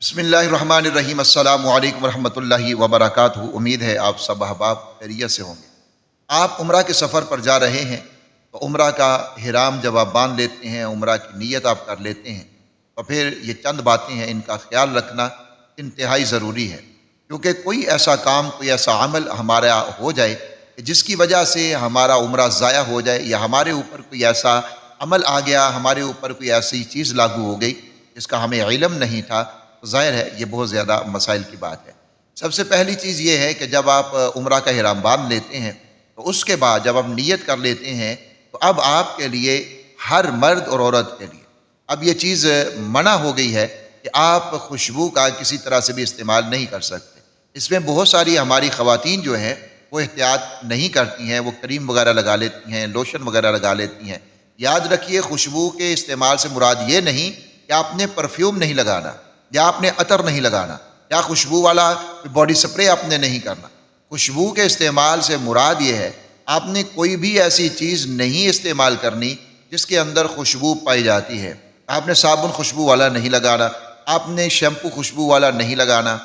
بسم اللہ الرحمن الرحیم۔ السلام علیکم ورحمۃ اللہ وبرکاتہ۔ امید ہے آپ سب احباب خیریت سے ہوں گے۔ آپ عمرہ کے سفر پر جا رہے ہیں تو عمرہ کا احرام جب آپ باندھ لیتے ہیں، عمرہ کی نیت آپ کر لیتے ہیں، تو پھر یہ چند باتیں ہیں، ان کا خیال رکھنا انتہائی ضروری ہے، کیونکہ کوئی ایسا کام، کوئی ایسا عمل ہمارا ہو جائے کہ جس کی وجہ سے ہمارا عمرہ ضائع ہو جائے، یا ہمارے اوپر کوئی ایسا عمل آ گیا، ہمارے اوپر کوئی ایسی چیز لاگو ہو گئی جس کا ہمیں علم نہیں تھا، تو ظاہر ہے یہ بہت زیادہ مسائل کی بات ہے۔ سب سے پہلی چیز یہ ہے کہ جب آپ عمرہ کا احرام باندھ لیتے ہیں تو اس کے بعد جب آپ نیت کر لیتے ہیں تو اب آپ کے لیے، ہر مرد اور عورت کے لیے، اب یہ چیز منع ہو گئی ہے کہ آپ خوشبو کا کسی طرح سے بھی استعمال نہیں کر سکتے۔ اس میں بہت ساری ہماری خواتین جو ہیں وہ احتیاط نہیں کرتی ہیں، وہ کریم وغیرہ لگا لیتی ہیں، لوشن وغیرہ لگا لیتی ہیں۔ یاد رکھیے، خوشبو کے استعمال سے مراد یہ نہیں کہ آپ نے پرفیوم نہیں لگانا، یا آپ نے عطر نہیں لگانا، یا خوشبو والا باڈی سپرے آپ نے نہیں کرنا۔ خوشبو کے استعمال سے مراد یہ ہے آپ نے کوئی بھی ایسی چیز نہیں استعمال کرنی جس کے اندر خوشبو پائی جاتی ہے۔ آپ نے صابن خوشبو والا نہیں لگانا، آپ نے شیمپو خوشبو والا نہیں لگانا،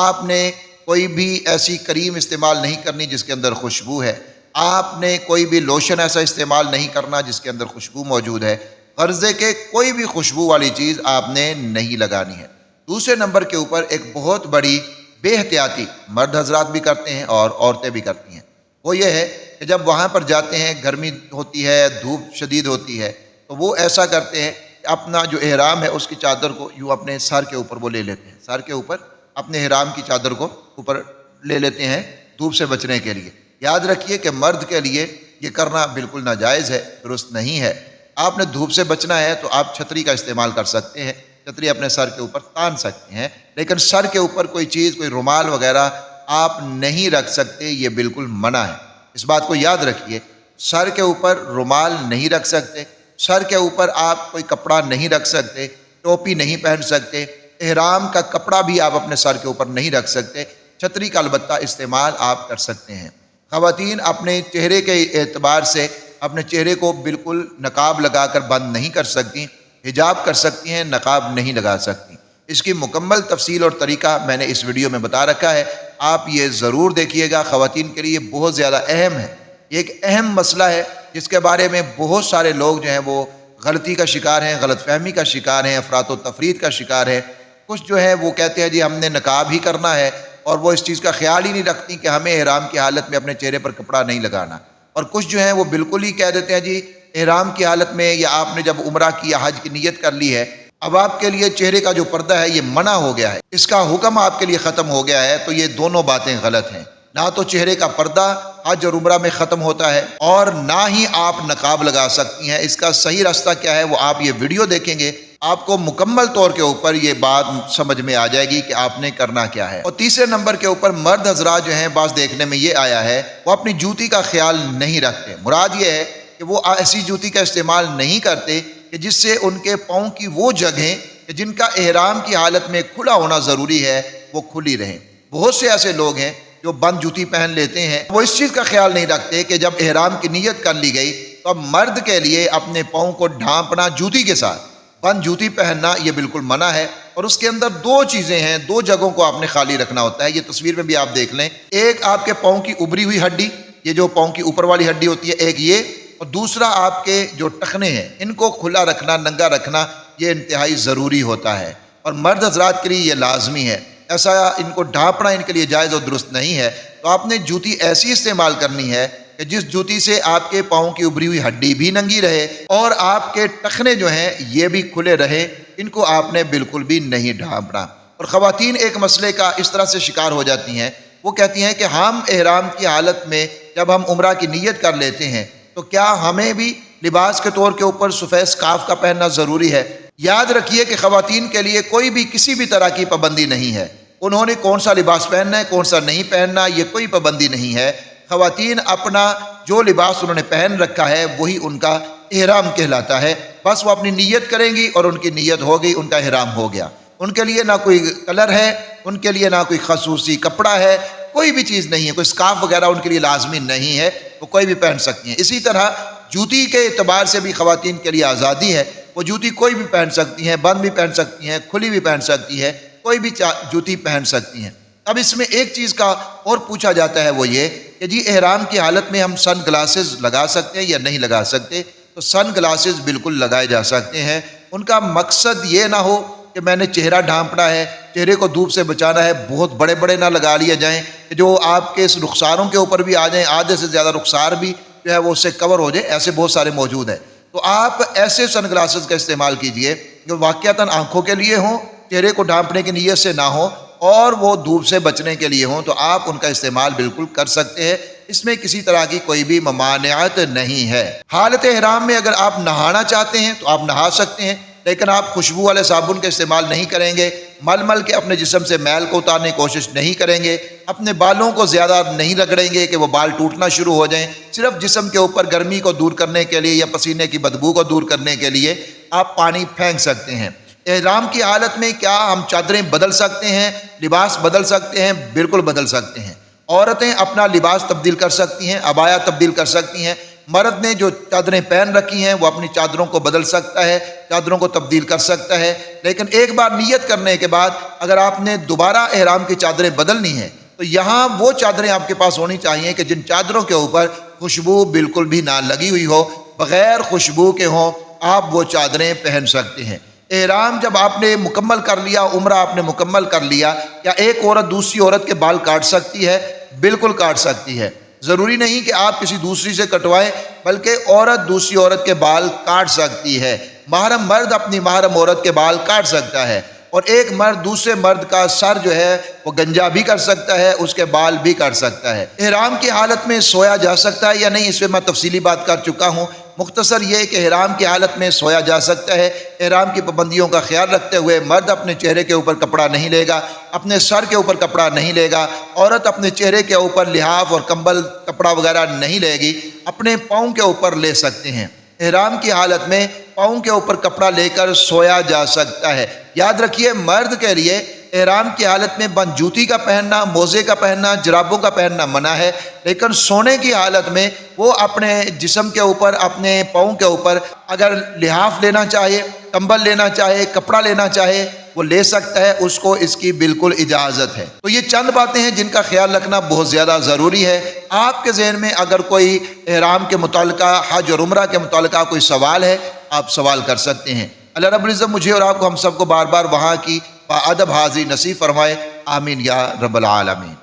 آپ نے کوئی بھی ایسی کریم استعمال نہیں کرنی جس کے اندر خوشبو ہے، آپ نے کوئی بھی لوشن ایسا استعمال نہیں کرنا جس کے اندر خوشبو موجود ہے۔ غرضے کہ کوئی بھی خوشبو والی چیز آپ نے نہیں لگانی ہے۔ دوسرے نمبر کے اوپر ایک بہت بڑی بے احتیاطی مرد حضرات بھی کرتے ہیں اور عورتیں بھی کرتی ہیں، وہ یہ ہے کہ جب وہاں پر جاتے ہیں، گرمی ہوتی ہے، دھوپ شدید ہوتی ہے، تو وہ ایسا کرتے ہیں کہ اپنا جو احرام ہے اس کی چادر کو یوں اپنے سر کے اوپر وہ لے لیتے ہیں، سر کے اوپر اپنے احرام کی چادر کو اوپر لے لیتے ہیں دھوپ سے بچنے کے لیے۔ یاد رکھیے کہ مرد کے لیے یہ کرنا بالکل ناجائز ہے، درست نہیں ہے۔ آپ نے دھوپ سے بچنا ہے تو آپ چھتری کا استعمال کر سکتے ہیں، چھتری اپنے سر کے اوپر تان سکتے ہیں، لیکن سر کے اوپر کوئی چیز، کوئی رومال وغیرہ آپ نہیں رکھ سکتے، یہ بالکل منع ہے۔ اس بات کو یاد رکھیے، سر کے اوپر رومال نہیں رکھ سکتے، سر کے اوپر آپ کوئی کپڑا نہیں رکھ سکتے، ٹوپی نہیں پہن سکتے، احرام کا کپڑا بھی آپ اپنے سر کے اوپر نہیں رکھ سکتے، چھتری کا البتہ استعمال آپ کر سکتے ہیں۔ خواتین اپنے چہرے کے اعتبار سے اپنے چہرے کو بالکل نقاب لگا کر بند نہیں کر سکتی، حجاب کر سکتی ہیں، نقاب نہیں لگا سکتی۔ اس کی مکمل تفصیل اور طریقہ میں نے اس ویڈیو میں بتا رکھا ہے، آپ یہ ضرور دیکھیے گا۔ خواتین کے لیے بہت زیادہ اہم ہے، یہ ایک اہم مسئلہ ہے جس کے بارے میں بہت سارے لوگ جو ہیں وہ غلطی کا شکار ہیں، غلط فہمی کا شکار ہیں، افراط و تفرید کا شکار ہیں۔ کچھ جو ہے وہ کہتے ہیں جی ہم نے نقاب ہی کرنا ہے، اور وہ اس چیز کا خیال ہی نہیں رکھتی کہ ہمیں احرام کی حالت میں اپنے چہرے پر کپڑا نہیں لگانا، اور کچھ جو ہیں وہ بالکل ہی کہہ دیتے ہیں جی احرام کی حالت میں، یا آپ نے جب عمرہ کی یا حج کی نیت کر لی ہے، اب آپ کے لیے چہرے کا جو پردہ ہے یہ منع ہو گیا ہے، اس کا حکم آپ کے لیے ختم ہو گیا ہے۔ تو یہ دونوں باتیں غلط ہیں، نہ تو چہرے کا پردہ حج اور عمرہ میں ختم ہوتا ہے، اور نہ ہی آپ نقاب لگا سکتی ہیں۔ اس کا صحیح راستہ کیا ہے وہ آپ یہ ویڈیو دیکھیں گے، آپ کو مکمل طور کے اوپر یہ بات سمجھ میں آ جائے گی کہ آپ نے کرنا کیا ہے۔ اور تیسرے نمبر کے اوپر مرد حضرات جو ہیں، بعض دیکھنے میں یہ آیا ہے وہ اپنی جوتی کا خیال نہیں رکھتے۔ مراد یہ ہے کہ وہ ایسی جوتی کا استعمال نہیں کرتے کہ جس سے ان کے پاؤں کی وہ جگہیں کہ جن کا احرام کی حالت میں کھلا ہونا ضروری ہے وہ کھلی رہیں۔ بہت سے ایسے لوگ ہیں جو بند جوتی پہن لیتے ہیں، وہ اس چیز کا خیال نہیں رکھتے کہ جب احرام کی نیت کر لی گئی تو اب مرد کے لیے اپنے پاؤں کو ڈھانپنا جوتی کے ساتھ، بند جوتی پہننا یہ بالکل منع ہے۔ اور اس کے اندر دو چیزیں ہیں، دو جگہوں کو آپ نے خالی رکھنا ہوتا ہے، یہ تصویر میں بھی آپ دیکھ لیں۔ ایک آپ کے پاؤں کی ابری ہوئی ہڈی، یہ جو پاؤں کی اوپر والی ہڈی ہوتی ہے، ایک یہ، اور دوسرا آپ کے جو ٹخنے ہیں ان کو کھلا رکھنا، ننگا رکھنا، یہ انتہائی ضروری ہوتا ہے، اور مرد حضرات کے لیے یہ لازمی ہے۔ ایسا ان کو ڈھانپنا ان کے لیے جائز اور درست نہیں ہے۔ تو آپ نے جوتی ایسی استعمال کرنی ہے کہ جس جوتی سے آپ کے پاؤں کی ابری ہوئی ہڈی بھی ننگی رہے اور آپ کے ٹخنے جو ہیں یہ بھی کھلے رہے، ان کو آپ نے بالکل بھی نہیں ڈھانپنا۔ اور خواتین ایک مسئلے کا اس طرح سے شکار ہو جاتی ہیں، وہ کہتی ہیں کہ ہم احرام کی حالت میں جب ہم عمرہ کی نیت کر لیتے ہیں تو کیا ہمیں بھی لباس کے طور کے اوپر سفید سکارف کا پہننا ضروری ہے؟ یاد رکھیے کہ خواتین کے لیے کوئی بھی کسی بھی طرح کی پابندی نہیں ہے، انہوں نے کون سا لباس پہننا ہے، کون سا نہیں پہننا، یہ کوئی پابندی نہیں ہے۔ خواتین اپنا جو لباس انہوں نے پہن رکھا ہے وہی ان کا احرام کہلاتا ہے، بس وہ اپنی نیت کریں گی اور ان کی نیت ہو گئی، ان کا احرام ہو گیا۔ ان کے لیے نہ کوئی کلر ہے، ان کے لیے نہ کوئی خصوصی کپڑا ہے، کوئی بھی چیز نہیں ہے، کوئی سکارف وغیرہ ان کے لیے لازمی نہیں ہے، وہ کوئی بھی پہن سکتی ہیں۔ اسی طرح جوتی کے اعتبار سے بھی خواتین کے لیے آزادی ہے، وہ جوتی کوئی بھی پہن سکتی ہیں، بند بھی پہن سکتی ہیں، کھلی بھی پہن سکتی ہے، کوئی بھی جوتی پہن سکتی ہیں۔ اب اس میں ایک چیز کا اور پوچھا جاتا ہے، وہ یہ کہ جی احرام کی حالت میں ہم سن گلاسز لگا سکتے ہیں یا نہیں لگا سکتے؟ تو سن گلاسز بالکل لگائے جا سکتے ہیں۔ ان کا مقصد یہ نہ ہو کہ میں نے چہرہ ڈھانپنا ہے، چہرے کو دھوپ سے بچانا ہے، بہت بڑے بڑے نہ لگا لیے جائیں کہ جو آپ کے اس رخساروں کے اوپر بھی آ جائیں، آدھے سے زیادہ رخسار بھی جو ہے وہ اس سے کور ہو جائے، ایسے بہت سارے موجود ہیں۔ تو آپ ایسے سن گلاسز کا استعمال کیجئے جو واقعتاً آنکھوں کے لیے ہوں، چہرے کو ڈھانپنے کی نیت سے نہ ہو اور وہ دھوپ سے بچنے کے لیے ہوں، تو آپ ان کا استعمال بالکل کر سکتے ہیں۔ اس میں کسی طرح کی کوئی بھی ممانعت نہیں ہے۔ حالت احرام میں اگر آپ نہانا چاہتے ہیں تو آپ نہا سکتے ہیں، لیکن آپ خوشبو والے صابن کا استعمال نہیں کریں گے، مل کے اپنے جسم سے میل کو اتارنے کی کوشش نہیں کریں گے، اپنے بالوں کو زیادہ نہیں رگڑیں گے کہ وہ بال ٹوٹنا شروع ہو جائیں۔ صرف جسم کے اوپر گرمی کو دور کرنے کے لیے یا پسینے کی بدبو کو دور کرنے کے لیے آپ پانی پھینک سکتے ہیں۔ احرام کی حالت میں کیا ہم چادریں بدل سکتے ہیں، لباس بدل سکتے ہیں؟ بالکل بدل سکتے ہیں۔ عورتیں اپنا لباس تبدیل کر سکتی ہیں، عبایا تبدیل کر سکتی ہیں۔ مرد نے جو چادریں پہن رکھی ہیں وہ اپنی چادروں کو بدل سکتا ہے، چادروں کو تبدیل کر سکتا ہے، لیکن ایک بار نیت کرنے کے بعد اگر آپ نے دوبارہ احرام کی چادریں بدلنی ہیں تو یہاں وہ چادریں آپ کے پاس ہونی چاہیے کہ جن چادروں کے اوپر خوشبو بالکل بھی نہ لگی ہوئی ہو، بغیر خوشبو کے ہوں، آپ وہ چادریں پہن سکتے ہیں۔ احرام جب آپ نے مکمل کر لیا، عمرہ آپ نے مکمل کر لیا، کیا ایک عورت دوسری عورت کے بال کاٹ سکتی ہے؟ بالکل کاٹ سکتی ہے۔ ضروری نہیں کہ آپ کسی دوسری سے کٹوائیں، بلکہ عورت دوسری عورت کے بال کاٹ سکتی ہے۔ محرم مرد اپنی محرم عورت کے بال کاٹ سکتا ہے، اور ایک مرد دوسرے مرد کا سر جو ہے وہ گنجا بھی کر سکتا ہے، اس کے بال بھی کاٹ سکتا ہے۔ احرام کی حالت میں سویا جا سکتا ہے یا نہیں، اس پہ میں تفصیلی بات کر چکا ہوں۔ مختصر یہ کہ احرام کی حالت میں سویا جا سکتا ہے۔ احرام کی پابندیوں کا خیال رکھتے ہوئے مرد اپنے چہرے کے اوپر کپڑا نہیں لے گا، اپنے سر کے اوپر کپڑا نہیں لے گا، عورت اپنے چہرے کے اوپر لحاف اور کمبل کپڑا وغیرہ نہیں لے گی، اپنے پاؤں کے اوپر لے سکتے ہیں۔ احرام کی حالت میں پاؤں کے اوپر کپڑا لے کر سویا جا سکتا ہے۔ یاد رکھیے مرد کے لیے احرام کی حالت میں بند جوتی کا پہننا، موزے کا پہننا، جرابوں کا پہننا منع ہے، لیکن سونے کی حالت میں وہ اپنے جسم کے اوپر، اپنے پاؤں کے اوپر اگر لحاف لینا چاہے، کمبل لینا چاہے، کپڑا لینا چاہے وہ لے سکتا ہے، اس کو اس کی بالکل اجازت ہے۔ تو یہ چند باتیں ہیں جن کا خیال رکھنا بہت زیادہ ضروری ہے۔ آپ کے ذہن میں اگر کوئی احرام کے متعلقہ، حج اور عمرہ کے متعلقہ کوئی سوال ہے، آپ سوال کر سکتے ہیں۔ اللہ رب العزت مجھے اور آپ کو، ہم سب کو بار بار وہاں کی باادب حاضری نصیب فرمائے، آمین یا رب العالمین۔